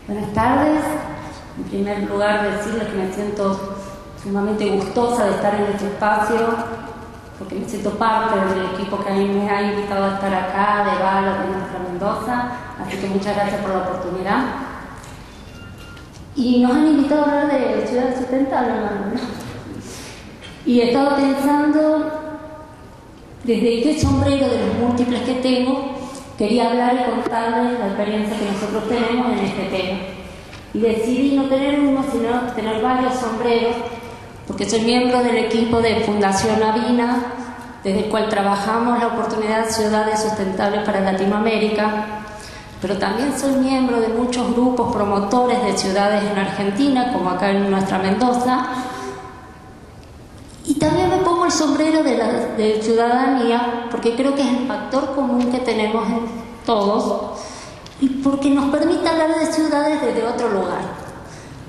Buenas tardes. En primer lugar, decirles que me siento sumamente gustosa de estar en este espacio, porque me siento parte del equipo que a mí me ha invitado a estar acá, de Valo, de Nuestra Mendoza, así que muchas gracias por la oportunidad. Y nos han invitado a hablar de ciudades sustentables, ¿no? Y he estado pensando, desde este sombrero de los múltiples que tengo, quería hablar y contarles la experiencia que nosotros tenemos en este tema. Y decidí no tener uno, sino tener varios sombreros, porque soy miembro del equipo de Fundación Avina, desde el cual trabajamos la oportunidad de ciudades sustentables para Latinoamérica, pero también soy miembro de muchos grupos promotores de ciudades en Argentina, como acá en Nuestra Mendoza, y también me pongo el sombrero de ciudadanía, porque creo que es el factor común que tenemos en todos, y porque nos permite hablar de ciudades desde otro lugar.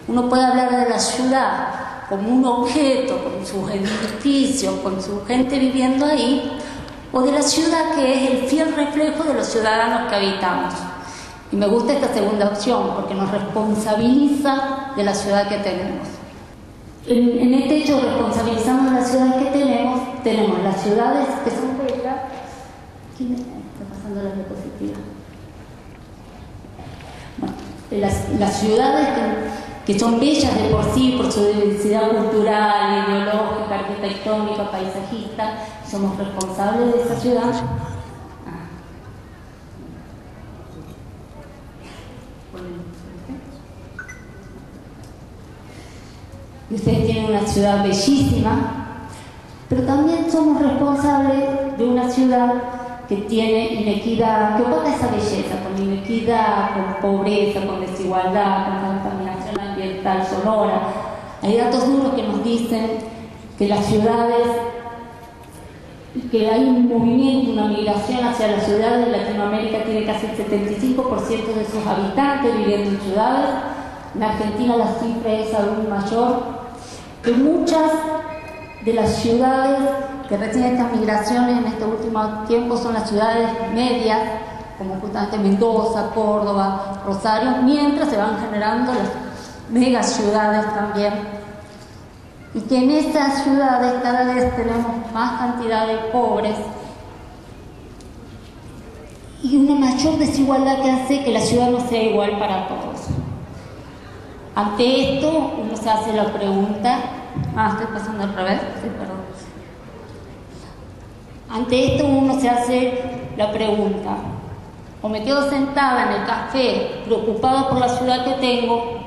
Uno puede hablar de la ciudad como un objeto, con sus edificios, con su gente viviendo ahí, o de la ciudad que es el fiel reflejo de los ciudadanos que habitamos. Y me gusta esta segunda opción, porque nos responsabiliza de la ciudad que tenemos. En este hecho, responsabilizamos de las ciudades que tenemos las ciudades que son bellas. ¿Quién está pasando la diapositiva? Bueno, las ciudades que son bellas de por sí, por su diversidad cultural, ideológica, arquitectónica, paisajista, somos responsables de esa ciudad. Y ustedes tienen una ciudad bellísima, pero también somos responsables de una ciudad que tiene inequidad, que opaca esa belleza, con inequidad, con pobreza, con desigualdad, con contaminación ambiental sonora. Hay datos duros que nos dicen que las ciudades, que hay un movimiento, una migración hacia las ciudades. Latinoamérica tiene casi el 75% de sus habitantes viviendo en ciudades. En Argentina la cifra es aún mayor, que muchas de las ciudades que reciben estas migraciones en este último tiempo son las ciudades medias, como justamente Mendoza, Córdoba, Rosario, mientras se van generando las megaciudades también. Y que en estas ciudades cada vez tenemos más cantidad de pobres y una mayor desigualdad que hace que la ciudad no sea igual para todos. Ante esto, uno se hace la pregunta, estoy pasando al revés, sí, perdón. Ante esto uno se hace la pregunta, o me quedo sentada en el café preocupada por la ciudad que tengo,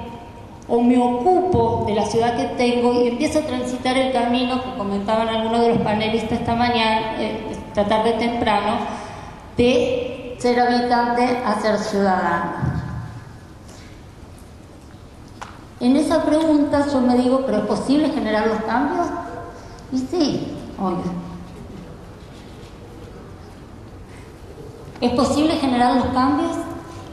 o me ocupo de la ciudad que tengo y empiezo a transitar el camino que comentaban algunos de los panelistas esta mañana, esta tarde temprano, de ser habitante a ser ciudadano. En esa pregunta yo me digo, ¿pero es posible generar los cambios? Y sí, oye. ¿Es posible generar los cambios?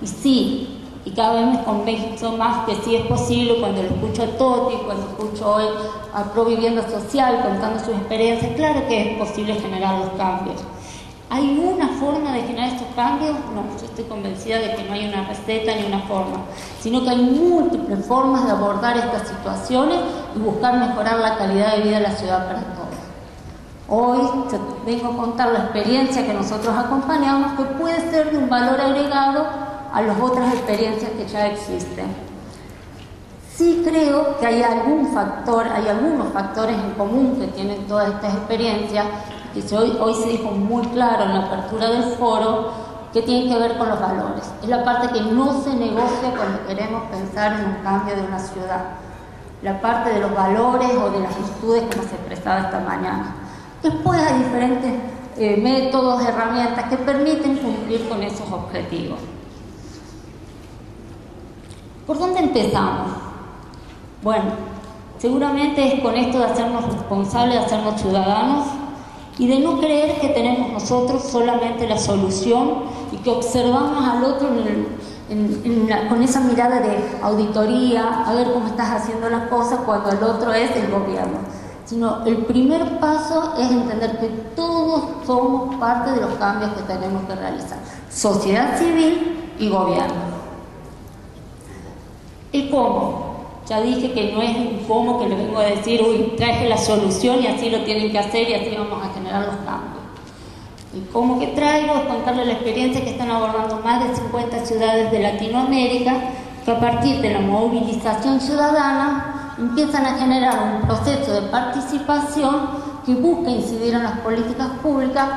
Y sí, y cada vez me convenzo más que sí es posible cuando lo escucho a Toti, cuando escucho hoy a Pro Vivienda Social contando sus experiencias. Claro que es posible generar los cambios. ¿Hay una forma de generar estos cambios? No, yo estoy convencida de que no hay una receta ni una forma, sino que hay múltiples formas de abordar estas situaciones y buscar mejorar la calidad de vida de la ciudad para todos. Hoy vengo a contar la experiencia que nosotros acompañamos, que puede ser de un valor agregado a las otras experiencias que ya existen. Sí creo que hay algunos factores en común que tienen todas estas experiencias, que hoy se dijo muy claro en la apertura del foro, que tienen que ver con los valores. Es la parte que no se negocia cuando queremos pensar en un cambio de una ciudad. La parte de los valores o de las virtudes, como se expresaba esta mañana. Después hay diferentes métodos, herramientas que permiten cumplir con esos objetivos. ¿Por dónde empezamos? Bueno, seguramente es con esto de hacernos responsables, de hacernos ciudadanos y de no creer que tenemos nosotros solamente la solución y que observamos al otro con esa mirada de auditoría, a ver cómo estás haciendo las cosas cuando el otro es el gobierno. Sino el primer paso es entender que todos somos parte de los cambios que tenemos que realizar. Sociedad civil y gobierno. El cómo. Ya dije que no es un cómo que le vengo a decir, uy, traje la solución y así lo tienen que hacer y así vamos a generar los cambios. El cómo que traigo es contarles la experiencia que están abordando más de 50 ciudades de Latinoamérica, que a partir de la movilización ciudadana empiezan a generar un proceso de participación que busca incidir en las políticas públicas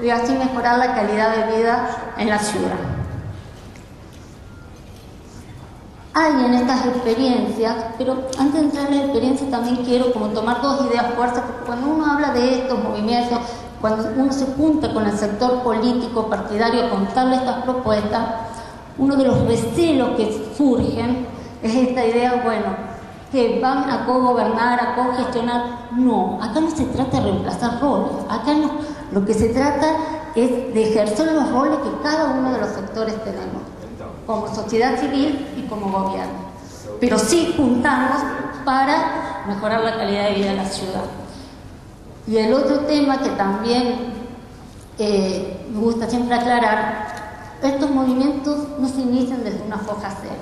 y así mejorar la calidad de vida en la ciudad. Hay en estas experiencias, pero antes de entrar en la experiencia también quiero como tomar dos ideas fuertes, porque cuando uno habla de estos movimientos, cuando uno se junta con el sector político partidario a contarle estas propuestas, uno de los recelos que surgen es esta idea, bueno, que van a cogobernar, a cogestionar. No, acá no se trata de reemplazar roles, acá no, lo que se trata es de ejercer los roles que cada uno de los sectores tenemos, como sociedad civil y como gobierno, pero sí juntamos para mejorar la calidad de vida de la ciudad. Y el otro tema que también me gusta siempre aclarar, estos movimientos no se inician desde una foja cero.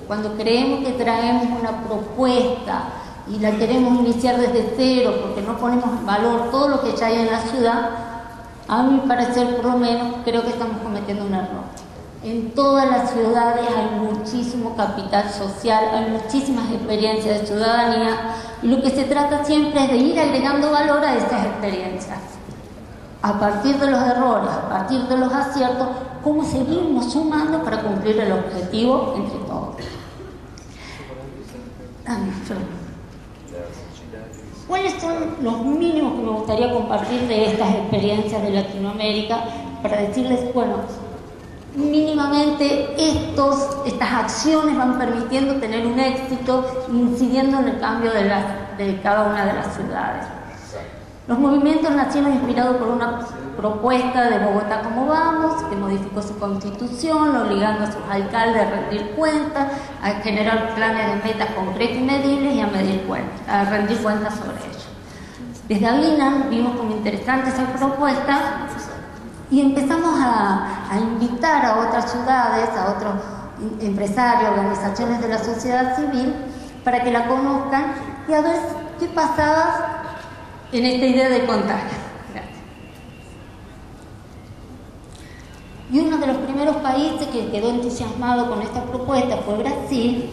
Cuando creemos que traemos una propuesta y la queremos iniciar desde cero porque no ponemos en valor todo lo que ya hay en la ciudad, a mi parecer, por lo menos, creo que estamos cometiendo un error. En todas las ciudades hay muchísimo capital social, hay muchísimas experiencias de ciudadanía y lo que se trata siempre es de ir agregando valor a esas experiencias. A partir de los errores, a partir de los aciertos, cómo seguimos sumando para cumplir el objetivo entre todos. ¿Cuáles son los mínimos que me gustaría compartir de estas experiencias de Latinoamérica para decirles, bueno, mínimamente estas acciones van permitiendo tener un éxito, incidiendo en el cambio de cada una de las ciudades? Los movimientos nacieron inspirados por una propuesta de Bogotá Como Vamos, que modificó su constitución, obligando a sus alcaldes a rendir cuentas, a generar planes de metas concretas y medibles y a rendir cuentas sobre ello. Desde Avina vimos como interesante esa propuesta y empezamos a invitar a otras ciudades, a otros empresarios, organizaciones de la sociedad civil, para que la conozcan y a ver qué pasaba en esta idea de contagio. Gracias. Y uno de los primeros países que quedó entusiasmado con esta propuesta fue Brasil,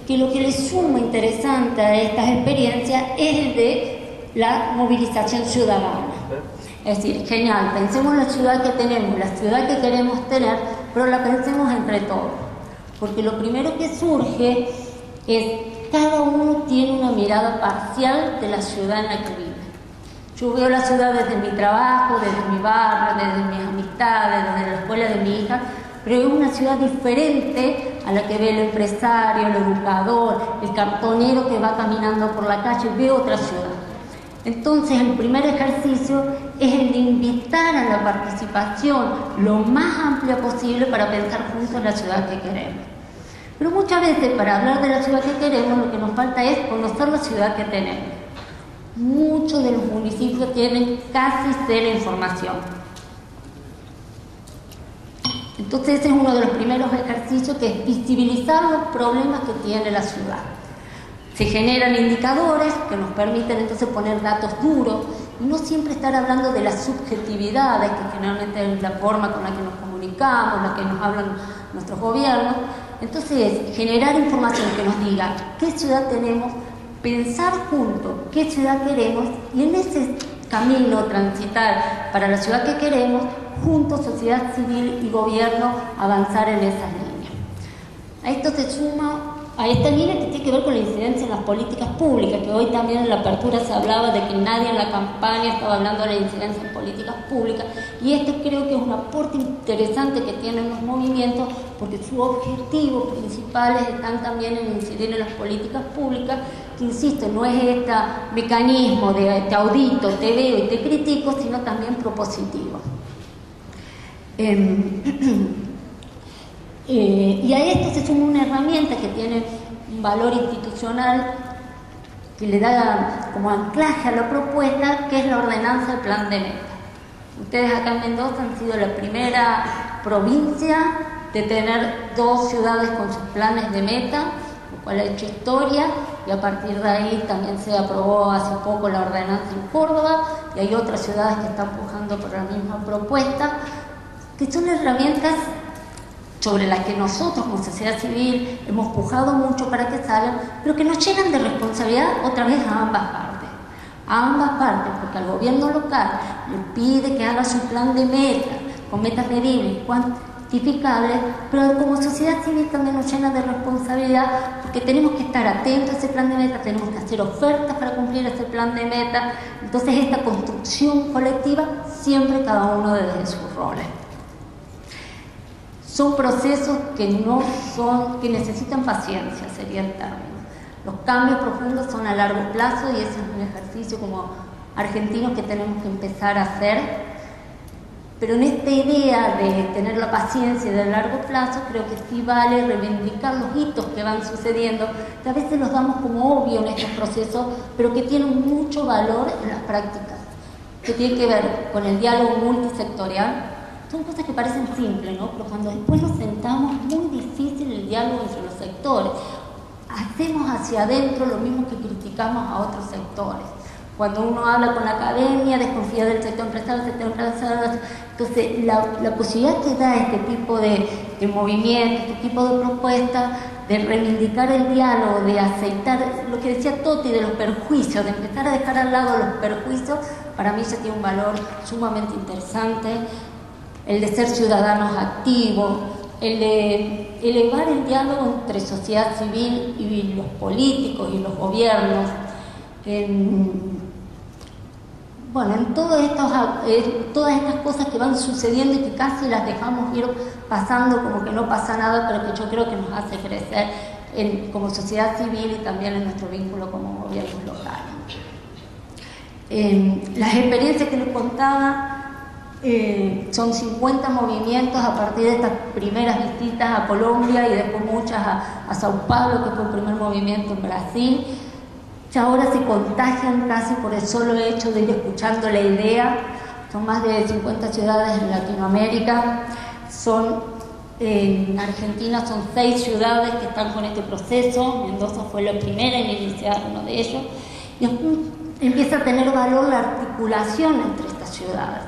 que lo que le suma interesante a estas experiencias es el de la movilización ciudadana. Es decir, genial, pensemos en la ciudad que tenemos, la ciudad que queremos tener, pero la pensemos entre todos. Porque lo primero que surge es cada uno tiene una mirada parcial de la ciudad en la que vive. Yo veo la ciudad desde mi trabajo, desde mi barrio, desde mis amistades, desde la escuela de mi hija, pero es una ciudad diferente a la que ve el empresario, el educador, el cartonero que va caminando por la calle, ve otra ciudad. Entonces, el primer ejercicio es el de invitar a la participación lo más amplia posible para pensar juntos en la ciudad que queremos. Pero muchas veces, para hablar de la ciudad que queremos, lo que nos falta es conocer la ciudad que tenemos. Muchos de los municipios tienen casi cero información. Entonces, ese es uno de los primeros ejercicios, que es visibilizar los problemas que tiene la ciudad. Se generan indicadores que nos permiten entonces poner datos duros y no siempre estar hablando de las subjetividades, que generalmente es la forma con la que nos comunicamos, la que nos hablan nuestros gobiernos. Entonces, generar información que nos diga qué ciudad tenemos, pensar juntos qué ciudad queremos y en ese camino transitar para la ciudad que queremos, juntos, sociedad civil y gobierno, avanzar en esas líneas. A esto se suma a esta línea que tiene que ver con la incidencia en las políticas públicas, que hoy también en la apertura se hablaba de que nadie en la campaña estaba hablando de la incidencia en políticas públicas, y este creo que es un aporte interesante que tienen los movimientos, porque sus objetivos principales están también en incidir en las políticas públicas, que insisto, no es este mecanismo de te audito, te veo y te critico, sino también propositivo. Y a esto se suma una herramienta que tiene un valor institucional que le da como anclaje a la propuesta, que es la ordenanza del plan de meta. Ustedes acá en Mendoza han sido la primera provincia de tener 2 ciudades con sus planes de meta, lo cual ha hecho historia, y a partir de ahí también se aprobó hace poco la ordenanza en Córdoba, y hay otras ciudades que están pujando por la misma propuesta, que son herramientas sobre las que nosotros como sociedad civil hemos pujado mucho para que salgan, pero que nos llenan de responsabilidad otra vez a ambas partes, porque al gobierno local le pide que haga su plan de metas, con metas medibles, cuantificables, pero como sociedad civil también nos llena de responsabilidad, porque tenemos que estar atentos a ese plan de metas, tenemos que hacer ofertas para cumplir ese plan de metas. Entonces esta construcción colectiva, siempre cada uno desde sus roles. Son procesos que necesitan paciencia, sería el término. Los cambios profundos son a largo plazo y ese es un ejercicio como argentinos que tenemos que empezar a hacer. Pero en esta idea de tener la paciencia de largo plazo, creo que sí vale reivindicar los hitos que van sucediendo, que a veces los damos como obvio en estos procesos, pero que tienen mucho valor en las prácticas, que tiene que ver con el diálogo multisectorial. Son cosas que parecen simples, ¿no? Pero cuando después nos sentamos, es muy difícil el diálogo entre los sectores. Hacemos hacia adentro lo mismo que criticamos a otros sectores. Cuando uno habla con la academia, desconfía del sector empresarial, entonces la posibilidad que da este tipo de movimiento, este tipo de propuestas, de reivindicar el diálogo, de aceitar lo que decía Toti de los perjuicios, de empezar a dejar al lado los perjuicios, para mí ya tiene un valor sumamente interesante. El de ser ciudadanos activos, el de elevar el diálogo entre sociedad civil y los políticos y los gobiernos. Bueno, en todas estas cosas que van sucediendo y que casi las dejamos ir pasando como que no pasa nada, pero que yo creo que nos hace crecer como sociedad civil y también en nuestro vínculo como gobiernos locales. Las experiencias que les contaba, son 50 movimientos a partir de estas primeras visitas a Colombia y después muchas a Sao Paulo, que fue el primer movimiento en Brasil. Ya ahora se contagian casi por el solo hecho de ir escuchando la idea. Son más de 50 ciudades en Latinoamérica. En Argentina son 6 ciudades que están con este proceso. Mendoza fue la primera en iniciar uno de ellos. Y empieza a tener valor la articulación entre estas ciudades.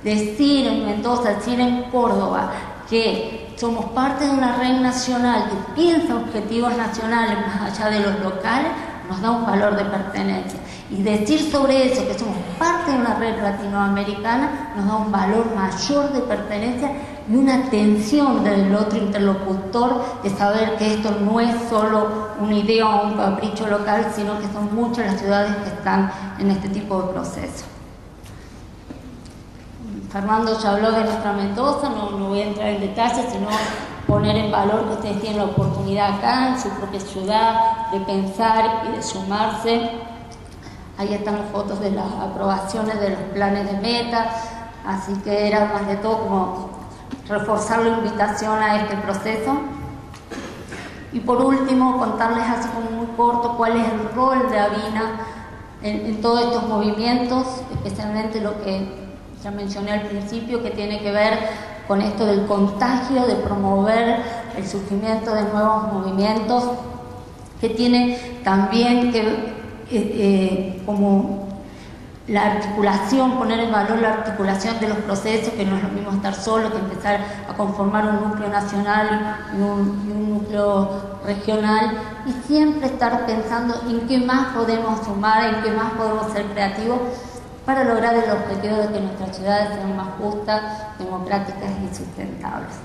Decir en Mendoza, decir en Córdoba que somos parte de una red nacional que piensa objetivos nacionales más allá de los locales, nos da un valor de pertenencia. Y decir sobre eso que somos parte de una red latinoamericana nos da un valor mayor de pertenencia y una atención del otro interlocutor de saber que esto no es solo una idea o un capricho local, sino que son muchas las ciudades que están en este tipo de proceso. Fernando ya habló de nuestra Mendoza, no voy a entrar en detalles, sino poner en valor que ustedes tienen la oportunidad acá, en su propia ciudad, de pensar y de sumarse. Ahí están las fotos de las aprobaciones de los planes de meta, así que era más de todo como reforzar la invitación a este proceso. Y por último, contarles así como muy corto cuál es el rol de Avina en todos estos movimientos, especialmente lo que ya mencioné al principio, que tiene que ver con esto del contagio, de promover el surgimiento de nuevos movimientos, que tiene también que como la articulación, poner en valor la articulación de los procesos, que no es lo mismo estar solo que empezar a conformar un núcleo nacional y un núcleo regional, y siempre estar pensando en qué más podemos sumar, en qué más podemos ser creativos para lograr el objetivo de que nuestras ciudades sean más justas, democráticas y sustentables.